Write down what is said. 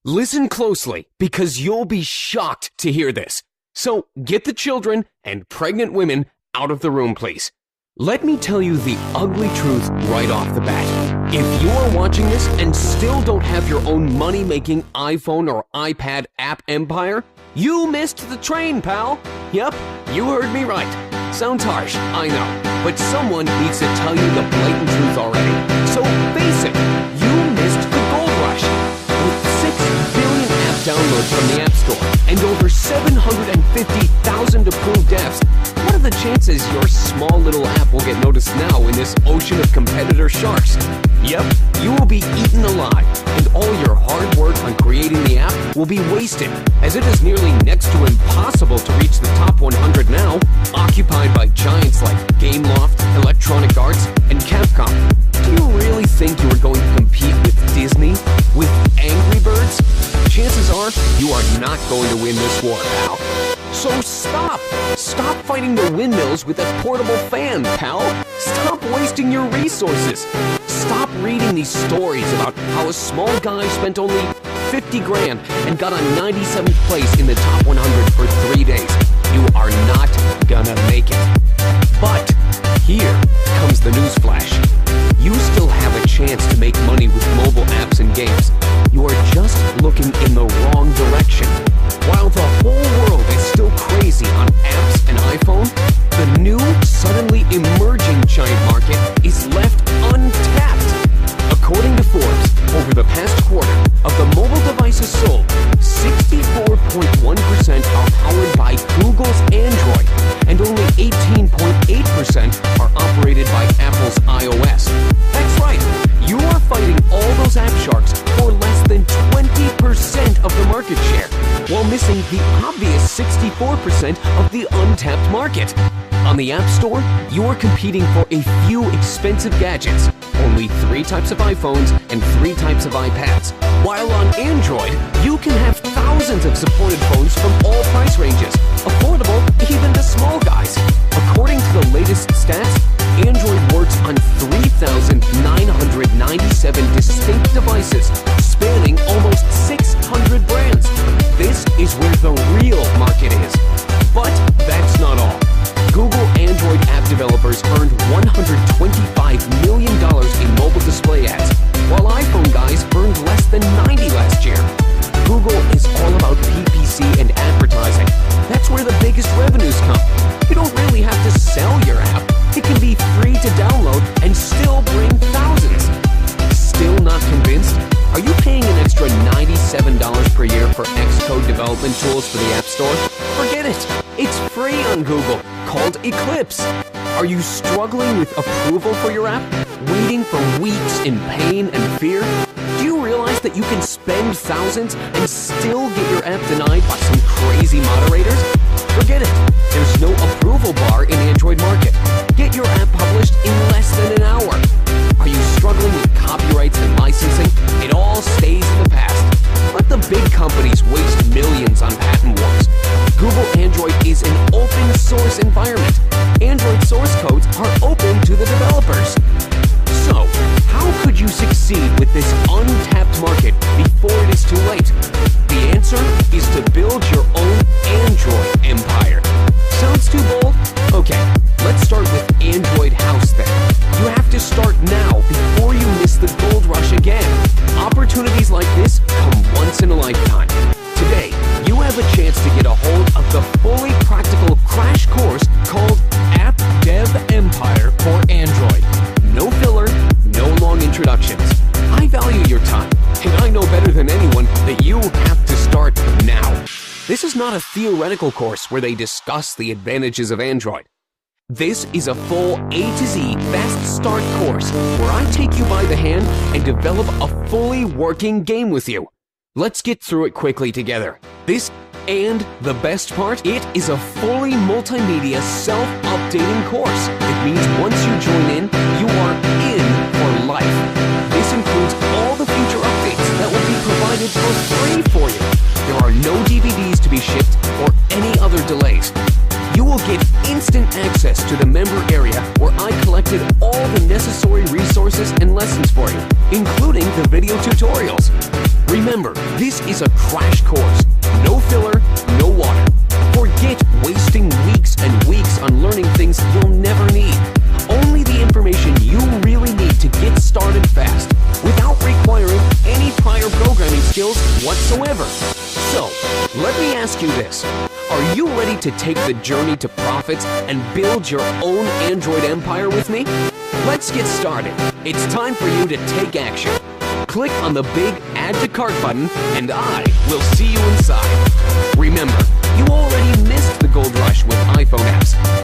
Listen closely, because you'll be shocked to hear this. So get the children and pregnant women out of the room, please. Let me tell you the ugly truth right off the bat. If you are watching this and still don't have your own money-making iPhone or iPad app empire, you missed the train, pal. Yep, you heard me right. Sounds harsh, I know, but someone needs to tell you the blatant truth already. So face it, you missed the gold rush. With 6 billion app downloads from the App Store and over 750,000 approved apps, what are the chances your small little app will get noticed now in this ocean of competitor sharks? Yep, you will be eaten alive, and all your hard work on creating the app will be wasted, as it is nearly next to impossible to reach the top 100 now, occupied by giants like Gameloft, Electronic Arts, and Capcom. Do you really think you are going to compete with Disney? With Angry Birds? Chances are you are not going to win this war, pal. So stop! Stop fighting the windmills with that portable fan, pal! Stop wasting your resources! Stop reading these stories about how a small guy spent only 50 grand and got on 97th place in the top 100 for 3 days. You are not gonna make it. But here comes the newsflash. You still have a chance to make money with mobile apps and games. You are just looking in the wrong direction. While the whole world is still crazy on apps and iPhone, the new, suddenly emerging giant market is left untapped. According to Forbes, over the past quarter, of the mobile devices sold, 64.1% are powered by Google's Android, and only 18.8% are operated by Apple's iOS. That's right, you are fighting all those app sharks for less than 20% of the market share, while missing the obvious 64% of the untapped market. On the App Store, you are competing for a few expensive gadgets, only 3 types of iPhones and 3 types of iPads. While on Android, you can have thousands of supported phones from all price ranges, affordable even to small guys. According to the latest stats, Android works on 3,997 distinct devices, spanning almost 600 brands. This is where the real market is. But that's not all. Google Android app developers earned $125 million in mobile display ads, while iPhone guys earned less than 90 last year. Google is all about PPC and advertising. That's where the biggest revenues come. You don't really have to sell your app. It can be free to download and still bring thousands. Still not convinced? Are you paying an extra $97 per year for Xcode development tools for the App Store? Forget it. It's free on Google, called Eclipse. Are you struggling with approval for your app? Waiting for weeks in pain and fear? Do you realize that you can spend thousands and still get your app denied by some crazy moderators? Forget it. There's no approval bar in Android market. Get your app published in less than an hour. Are you struggling with copyrights and licensing? It all stays in the past. Let the big companies waste millions on patent wars. Google Android is an open source environment. Android source codes are open to the developers. So, how could you succeed with this untapped market before it is too late? The answer is to build your own Android empire. Sounds too bold? Okay, let's start with Android House then. You have to start now before you miss the gold rush again. Opportunities like this come once in a lifetime. Today, you have a chance to get a hold of the fully practical crash course called App Dev Empire for Android. No filler, no long introductions. I value your time, and I know better than anyone that you have to start now. This is not a theoretical course where they discuss the advantages of Android. This is a full A to Z fast start course where I take you by the hand and develop a fully working game with you. Let's get through it quickly together. And the best part, it is a fully multimedia self-updating course. It means once you join in, you are in for life. This includes all the future updates that will be provided for free for you. There are no DVDs to be shipped or any other delays. You will get instant access to the member area where I collected all the necessary resources and lessons for you, including the video tutorials. Remember, this is a crash course. No filler, no water. Forget wasting weeks and weeks on learning things you'll never need. Only the information you really need to get started fast, without requiring any prior programming skills whatsoever. So, let me ask you this. Are you ready to take the journey to profits and build your own Android empire with me? Let's get started. It's time for you to take action. Click on the big Add to Cart button, and I will see you inside. Remember, you already missed the gold rush with iPhone apps.